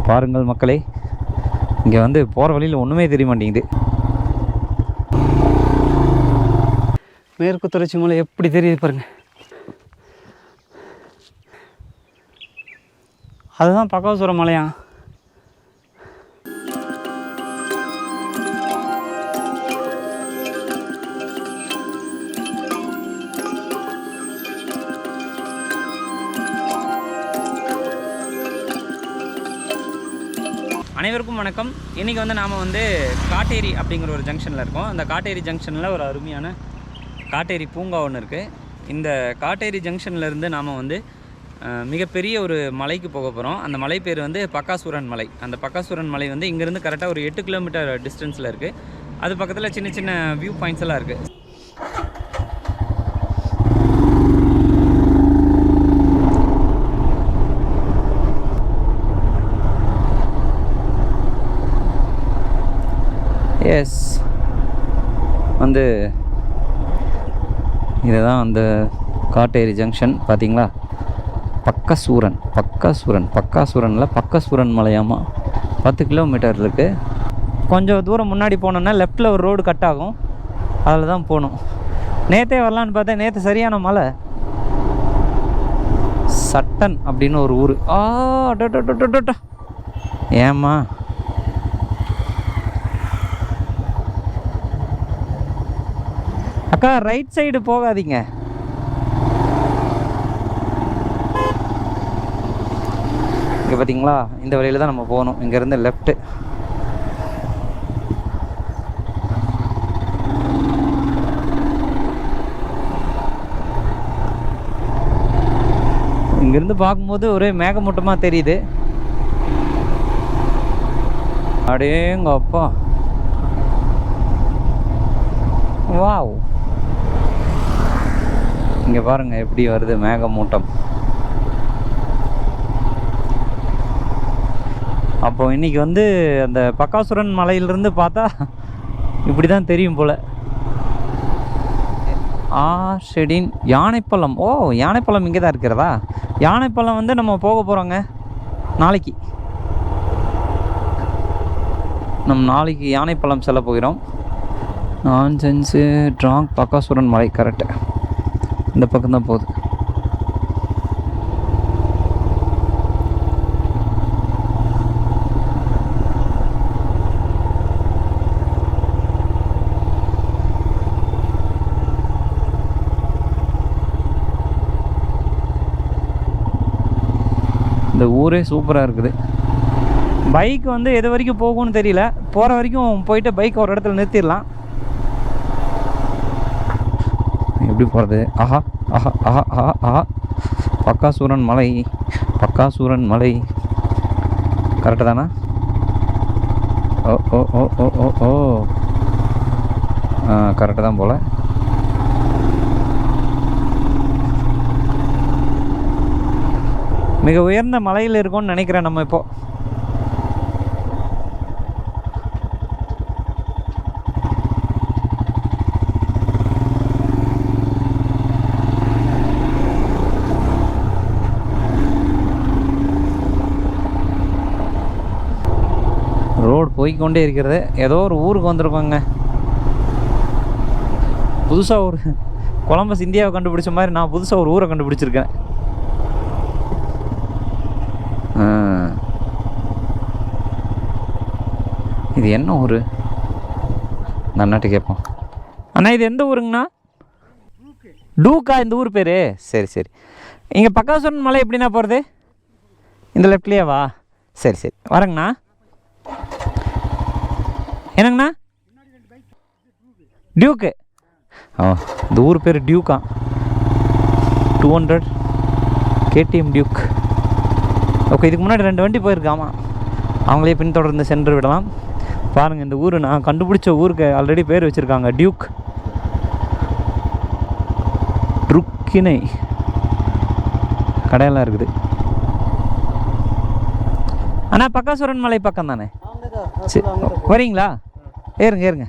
பாருங்கள் மக்களே, இங்கே வந்து போகிற வழியில் ஒன்றுமே தெரிய மாட்டேங்குது. மேற்கு தொடர்ச்சி மலை எப்படி தெரியுது பாருங்க. அதுதான் பக்காசுரம் மலையா? அனைவருக்கும் வணக்கம். இன்றைக்கி வந்து நாம் வந்து காட்டேரி அப்படிங்கிற ஒரு ஜங்ஷனில் இருக்கோம். அந்த காட்டேரி ஜங்ஷனில் ஒரு அருமையான காட்டேரி பூங்கா ஒன்று இருக்குது. இந்த காட்டேரி ஜங்ஷன்லேருந்து நாம் வந்து மிகப்பெரிய ஒரு மலைக்கு போக போகிறோம். அந்த மலை பேர் வந்து பக்காசுரன் மலை. அந்த பக்காசுரன் மலை வந்து இங்கேருந்து கரெக்டாக ஒரு 8 கிலோமீட்டர் டிஸ்டன்ஸில் இருக்குது. அது பக்கத்தில் சின்ன சின்ன வியூ பாயிண்ட்ஸ் எல்லாம் இருக்குது. எஸ், வந்து இதுதான் அந்த காட்டேரி ஜங்ஷன். பார்த்தீங்களா, பக்காசுரனில் பக்காசுரன் மலையாமா. 10 கிலோமீட்டர் இருக்குது. கொஞ்சம் தூரம் முன்னாடி போனோன்னா லெஃப்டில் ஒரு ரோடு கட் ஆகும், அதில் தான் போகணும். நேற்றே வரலான்னு பார்த்தேன், நேற்று சரியான மலை. சட்டன் அப்படின்னு ஒரு ஊர். ஏம்மா அக்கா, ரைட் சைடு போகாதீங்க. இங்கே பார்த்தீங்களா, இந்த வழியில் தான் நம்ம போகணும். இங்கேருந்து லெஃப்ட்டு. இங்கேருந்து பார்க்கும்போது ஒரே மேகமூட்டமாக தெரியுது. அடேங்க அப்பா, வாவ்! இங்கே பாருங்கள் எப்படி வருது மேகமூட்டம். அப்போ இன்றைக்கி வந்து அந்த பக்காசுரன் மலையிலிருந்து பார்த்தா இப்படி தான் தெரியும் போல். ஷெடின் யானைப்பள்ளம். ஓ, யானைப்பள்ளம் இங்கே தான் இருக்கிறதா? யானைப்பள்ளம் வந்து நம்ம போக போகிறோங்க நாளைக்கு. நாளைக்கு யானைப்பள்ளம் செல்ல போகிறோம். நான்சென்ஸு ட்ராங் பக்காசுரன் மலை கரெக்டு. இந்த பக்கம் தான் போகுது. இந்த ஊரே சூப்பராக இருக்குது. பைக் வந்து எது வரைக்கும் போகும்னு தெரியல. போகிற வரைக்கும் போயிட்டு பைக் ஒரு இடத்துல நிறுத்திடலாம். எப்படி போகிறது? ஆஹா ஆஹா ஆஹா ஆஹா ஆஹா, பக்காசுரன் மலை. பக்காசுரன் மலை கரெக்டு தானே? ஓ ஓ ஓ ஓ ஓ ஓ கரெக்டு தான் போல். மிக உயர்ந்த மலையில் இருக்கோம்னு நினைக்கிறேன் நம்ம இப்போ. ரோடு போய்கொண்டே இருக்கிறது. ஏதோ ஒரு ஊருக்கு வந்திருக்கோங்க. புதுசாக ஒரு கொலம்பஸ் இந்தியாவை கண்டுபிடிச்ச மாதிரி நான் புதுசாக ஒரு ஊரை கண்டுபிடிச்சிருக்கேன். இது என்ன ஊர்? நான் அண்ணாட்ட கேட்போம். அண்ணா, இது எந்த ஊருங்கண்ணா? டூக்கா இந்த ஊர் பேர்? சரி சரி. இங்கே பக்காசுரன் மலை எப்படின்னா போகிறது? இந்த லெஃப்ட்லேயே வா. சரி சரி, வரேங்கண்ணா. என்னங்கண்ணா? டியூக்கு. இந்த ஊர் பேர் டியூக்கா. 200 KTM டியூக். ஓகே, இதுக்கு முன்னாடி 2 வண்டி போயிருக்காமா. அவங்களே பின்தொடர்ந்து சென்று விடலாம். பாருங்கள், இந்த ஊர் நான் கண்டுபிடிச்ச ஊருக்கு ஆல்ரெடி பேர் வச்சுருக்காங்க, டியூக். ட்ருக்கினை கடையெல்லாம் இருக்குது. ஆனால் பக்காசுரன் மலை பக்கம் தானே? சரி, வரீங்களா? ஏறுங்க ஏறுங்க.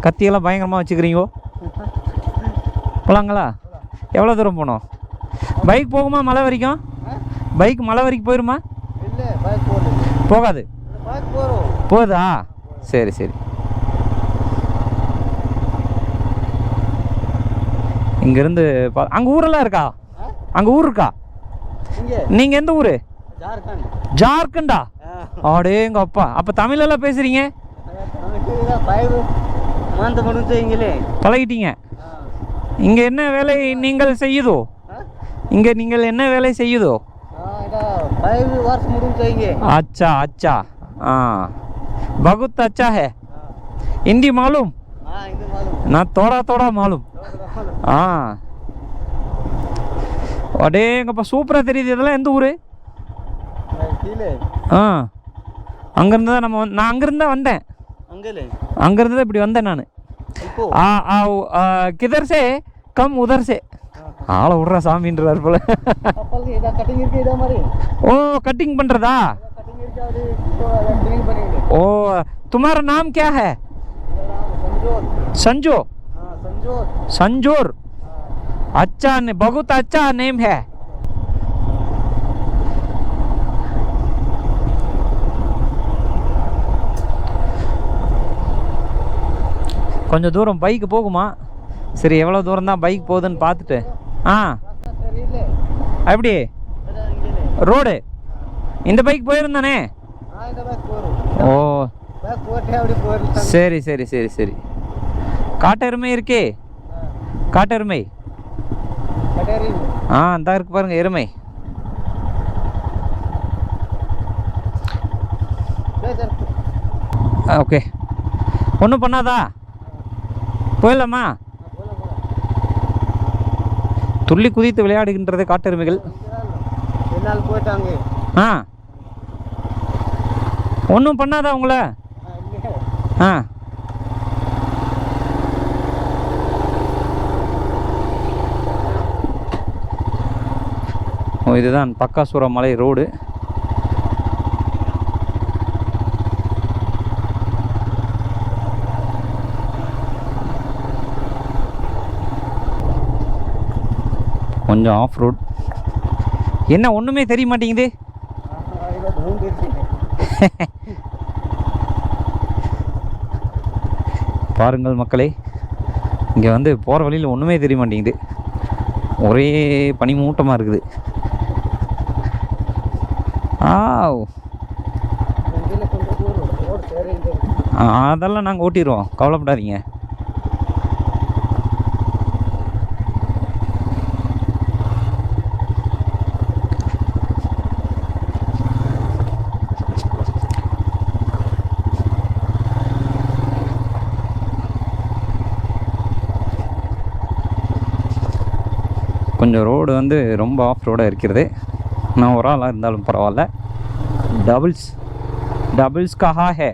கத்தியெல்லாம் பயங்கரமாக வச்சுக்கிறீங்கோ. போகலாங்களா? எவ்வளோ தூரம் போகணும்? பைக் போகுமா மலை வரைக்கும்? பைக் மலை வரைக்கும் போயிடுமா? போகாது. போகுதா? சரி சரி. இங்கேருந்து அங்கே ஊரெல்லாம் இருக்கா? அங்கே ஊர் இருக்கா? நீங்கள் எந்த ஊர்? ஜார்க்கண்டா? அடேங்க அப்பா. அப்போ தமிழெல்லாம் பேசுகிறீங்க? பழகிட்டீங்க. இங்கே என்ன வேலை நீங்கள் செய்யுதோ? இங்கே நீங்கள் என்ன வேலை செய்யுதோ? अच्छा अच्छा हाँ बहुत अच्छा है. हिंदी मालूम? ना थोड़ा थोड़ा मालूम. हाँ அடேங்கப்பா சூப்பராக தெரியுது. இதெல்லாம் எந்த ஊர்? ஆ அங்கேருந்து தான் நான் அங்கேருந்து தான் வந்தேன். அங்கேருந்து தான் இப்படி வந்தேன் நான். கிதர் சே கம் உதர் சே. ஆளை விட்றா சாமின்றார் போல. ஓ கட்டிங் பண்ணுறதா? ओ तुम्हारा नाम क्या है? संजो. संजोर. अच्छा बहुत अच्छा नेम है. கொஞ்சம் தூரம் பைக்கு போகுமா? சரி எவ்வளோ தூரம் தான் பைக் போகுதுன்னு பார்த்துட்டு. ஆ எப்படி ரோடு? இந்த பைக் போயிருந்தானே? ஓ சரி சரி சரி சரி. காட்டெருமை இருக்கே? காட்டெருமை. ஆ அந்த இருக்கு பாருங்க எருமை. ஓகே ஒன்றும் பண்ணாதா? போயிடலாமா? துள்ளி குதித்து விளையாடுகின்றது காட்டெருமைகள். ஆ ஒன்றும் பண்ணாதா உங்களை? ஆ ஓ இதுதான் பக்காசூர மலை ரோடு. கொஞ்சம் ஆஃப் ரோட். என்ன ஒன்றுமே தெரிய மாட்டேங்குது? பாருங்கள் மக்களே, இங்கே வந்து போகிற வழியில் ஒன்றுமே தெரிய மாட்டேங்குது. ஒரே பனிமூட்டமாக இருக்குது. அதெல்லாம் நாங்கள் ஓட்டிடுவோம், கவலைப்படாதீங்க. கொஞ்சம் ரோடு வந்து ரொம்ப ஆஃப் ரோடாக இருக்கிறது. நான் ஒரு ஆளாக இருந்தாலும் பரவாயில்ல. டபுள்ஸ் கஹா ஹே.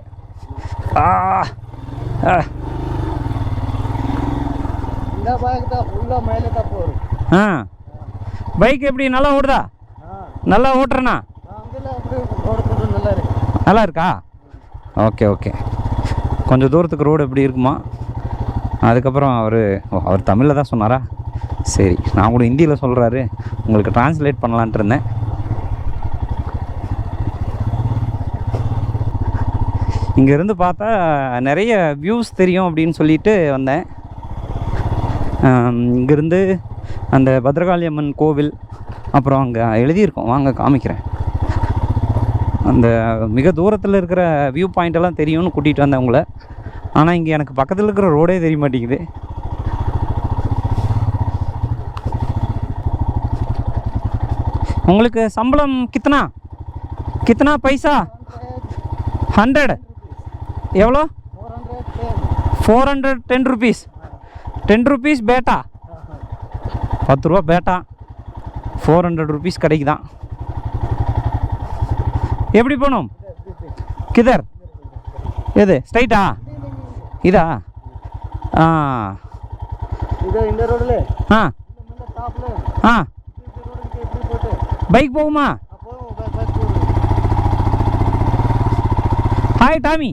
ஆ பைக் எப்படி நல்லா ஓடுதா? நல்லா ஓட்டுறேண்ணா? நல்லா இருக்கா? Okay okay. கொஞ்சம் தூரத்துக்கு ரோடு எப்படி இருக்குமா? அதுக்கப்புறம் அவர் தமிழில் தான் சொன்னாரா? சரி, நான் கூட ஹிந்தியில் சொல்கிறாரு, உங்களுக்கு ட்ரான்ஸ்லேட் பண்ணலான்ட்டு இருந்தேன். இங்கேருந்து பார்த்தா நிறைய வியூஸ் தெரியும் அப்படின்னு சொல்லிட்டு வந்தேன். இங்கேருந்து அந்த பத்ரகாளி அம்மன் கோவில், அப்புறம் அங்கே எழுதியிருக்கோம், வாங்க காமிக்கிறேன். அந்த மிக தூரத்தில் இருக்கிற வியூ பாயிண்டெல்லாம் தெரியும்னு கூட்டிகிட்டு வந்தேன் உங்களை. ஆனால் இங்கே எனக்கு பக்கத்தில் இருக்கிற ரோடே தெரிய மாட்டேங்குது. உங்களுக்கு சம்பளம் கித்தனா கித்தனா பைசா? 100. எவ்வளோ? 410 rupees. 10 rupees பேட்டா. 10 ரூபா பேட்டா. 400 rupees கிடைக்குதான். எப்படி போகணும்? கிதர்? எது ஸ்ட்ரைட்டா? இதா? ஆ இந்த ரோடில். ஆ ஆ பைக் போகுமா? Hi Tommy.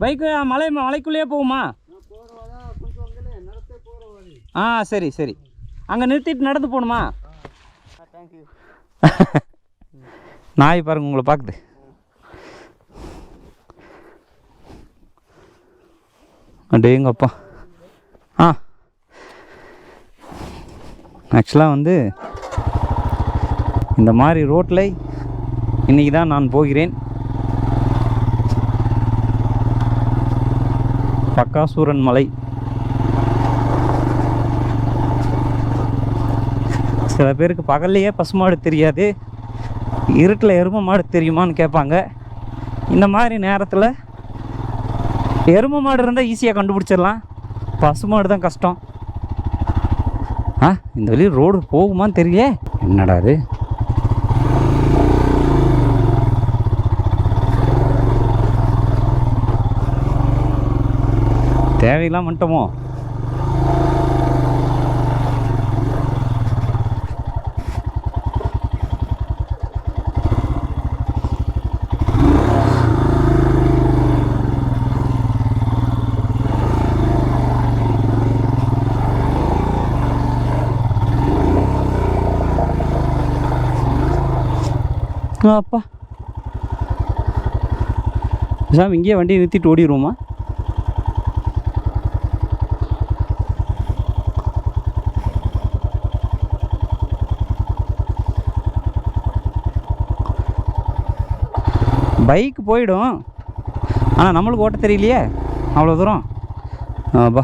பைக்கு மலைக்குள்ளேயே போகுமா? ஆ சரி சரி. அங்கே நிறுத்திட்டு நடந்து போகணுமா? தேங்க்யூ. நாய் பாருங்க உங்களை பார்க்குது. அடேங்கப்பா. ஆ ஆக்சுவலாக வந்து இந்த மாதிரி ரோட்டில் இன்றைக்கி தான் நான் போகிறேன். பக்காசூரன் மலை. சில பேருக்கு பகல்லையே பசுமாடு தெரியாது, இருட்டில் எருமை மாடு தெரியுமான்னு கேட்பாங்க. இந்த மாதிரி நேரத்தில் எருமை மாடு இருந்தால் ஈஸியாக கண்டுபிடிச்சிடலாம், பசுமாடு தான் கஷ்டம். இந்த வழியில் ரோடு போகுமான்னு தெரியல. என்னடா அது? தேவையெல்லாம் வந்துட்டோமோ? அப்பா சாமி, இங்கேயே வண்டியை நிறுத்திட்டு ஓடிடுவோமா? பைக் போயிடும், ஆனால் நம்மளுக்கு ஓட்ட தெரியலையே அவ்வளோ தூரம். அப்பா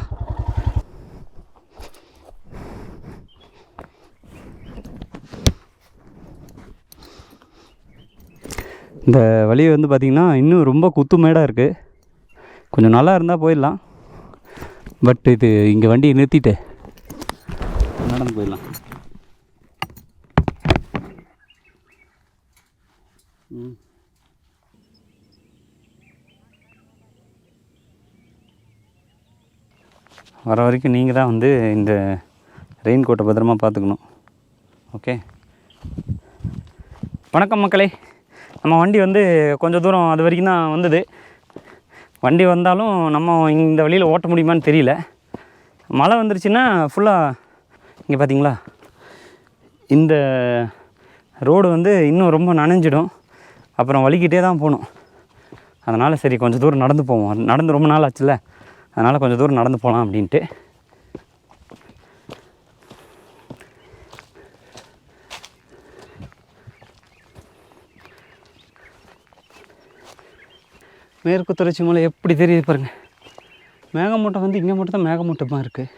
இந்த வழி வந்து பார்த்திங்கன்னா இன்னும் ரொம்ப குத்து மேடாக இருக்குது. கொஞ்சம் நல்லா இருந்தால் போயிடலாம். பட் இது இங்கே வண்டியை நிறுத்திட்டு நடந்து போயிடலாம். வர வரைக்கும் நீங்கள் தான் வந்து இந்த ரெயின் கோட்டை பத்திரமா பார்த்துக்கணும். ஓகே. வணக்கம் மக்களே. நம்ம வண்டி வந்து கொஞ்சம் தூரம் அது வரைக்கும் தான் வந்தது. வண்டி வந்தாலும் நம்ம இந்த வழியில் ஓட்ட முடியுமான்னு தெரியல. மழை வந்துருச்சுன்னா ஃபுல்லாக இங்கே பார்த்தீங்களா, இந்த ரோடு வந்து இன்னும் ரொம்ப நனைஞ்சிடும். அப்புறம் வலிக்கிட்டே தான் போகணும். அதனால் சரி கொஞ்சம் தூரம் நடந்து போவோம். நடந்து ரொம்ப நாள் ஆச்சுல்ல, அதனால் கொஞ்சம் தூரம் நடந்து போகலாம் அப்படின்ட்டு. மேற்கு தொடர்ச்சி மலை எப்படி தெரியுது பாருங்கள். மேகமூட்டம் வந்து இங்கே மட்டும் தான் மேகமூட்டமாக இருக்குது.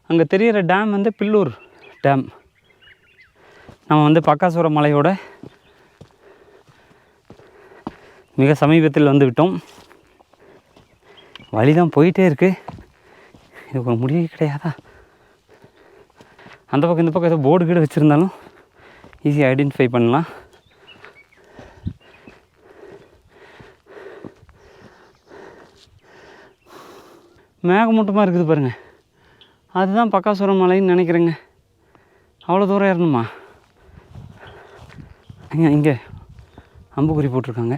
அங்கே தெரிகிற டேம் வந்து பில்லூர் டேம். நம்ம வந்து பக்காசூர மலையோட மிக சமீபத்தில் வந்து விட்டோம். வழி தான் போயிட்டே இருக்குது. இது ஒரு முடிவே கிடையாதா? அந்த பக்கம் இந்த பக்கம் ஏதோ போர்டு கீடு வச்சுருந்தாலும் ஈஸியாக ஐடென்டிஃபை பண்ணலாம். மேகமூட்டமாக இருக்குது பாருங்கள். அதுதான் பக்காசூரம் மலைன்னு நினைக்கிறேங்க. அவ்வளோ தூரம் ஏறணுமா? இங்கே அம்புக்குறி போட்டிருக்காங்க.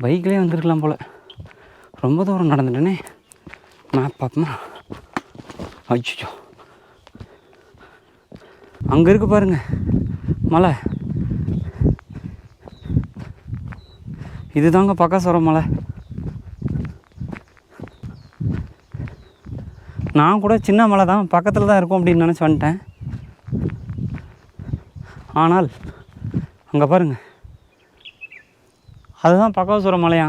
பைக்லேயே வந்துருக்கலாம் போல். ரொம்ப தூரம் நடந்துட்டேனே. மேப் பார்ப்போமா? அச்சோ, அங்கே இருக்குது பாருங்கள் மலை. இது தாங்க பக்காசூரம் மலை. நான் கூட சின்ன மலை தான், பக்கத்தில் தான் இருக்கும் அப்படின்னு நினச்சி வந்துட்டேன். ஆனால் அங்கே பாருங்கள், அதுதான் பக்காசூரம் மலையா?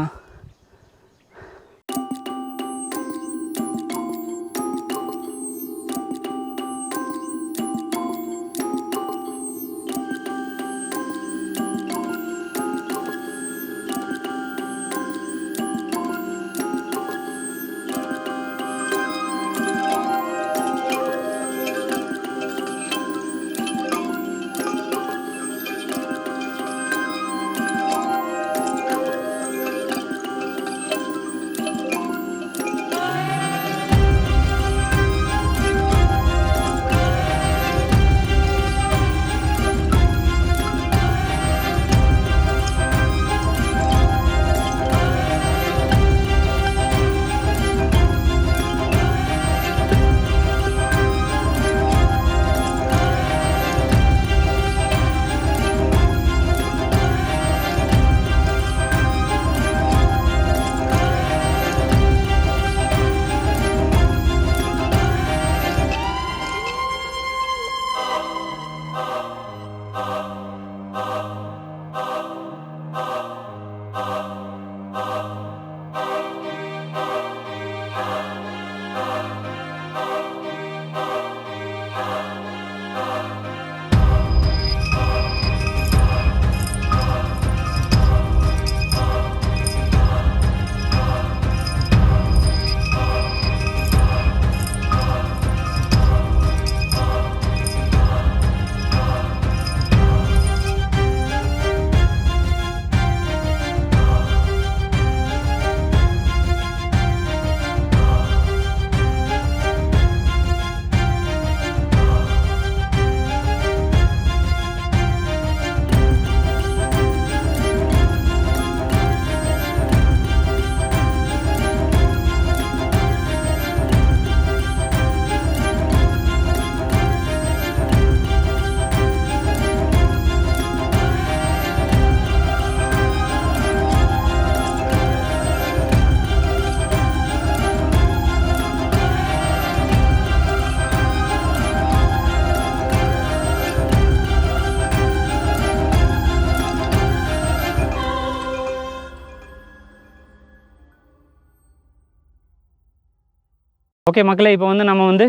ஓகே மக்களே, இப்போ வந்து நம்ம வந்து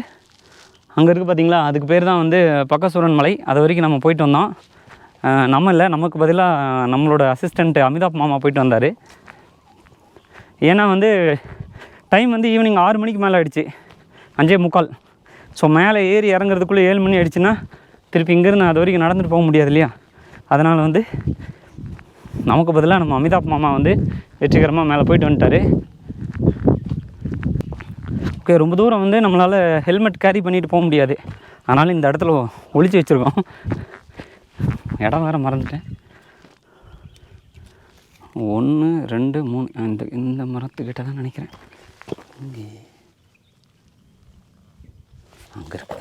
அங்கே இருக்குது பார்த்தீங்களா, அதுக்கு பேர் தான் வந்து பக்கசூரன் மலை. அது வரைக்கும் நம்ம போயிட்டு வந்தோம். நம்ம இல்லை, நமக்கு பதிலாக நம்மளோட அசிஸ்டண்ட் அமிதாப் மாமா போயிட்டு வந்தார். ஏன்னா வந்து டைம் வந்து ஈவினிங் 6 மணிக்கு மேலே ஆகிடுச்சு, 5:45. ஸோ மேலே ஏறி இறங்குறதுக்குள்ளே 7 மணி ஆகிடுச்சுன்னா திருப்பி இங்கேருந்து அது வரைக்கும் நடந்துட்டு போக முடியாது இல்லையா. அதனால் வந்து நமக்கு பதிலாக நம்ம அமிதாப் மாமா வந்து வெற்றிகரமாக மேலே போயிட்டு வந்துட்டார். ஓகே, ரொம்ப தூரம் வந்து நம்மளால் ஹெல்மெட் கேரி பண்ணிட்டு போக முடியாது. அதனால் இந்த இடத்துல ஒளிச்சு வச்சுருக்கோம். இடம் வேறு மறந்துட்டேன். 1 2 3 இந்த மரத்துக்கிட்ட தான் நினைக்கிறேன். அங்கே இருக்கு.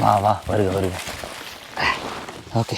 வா வருக. ஓகே,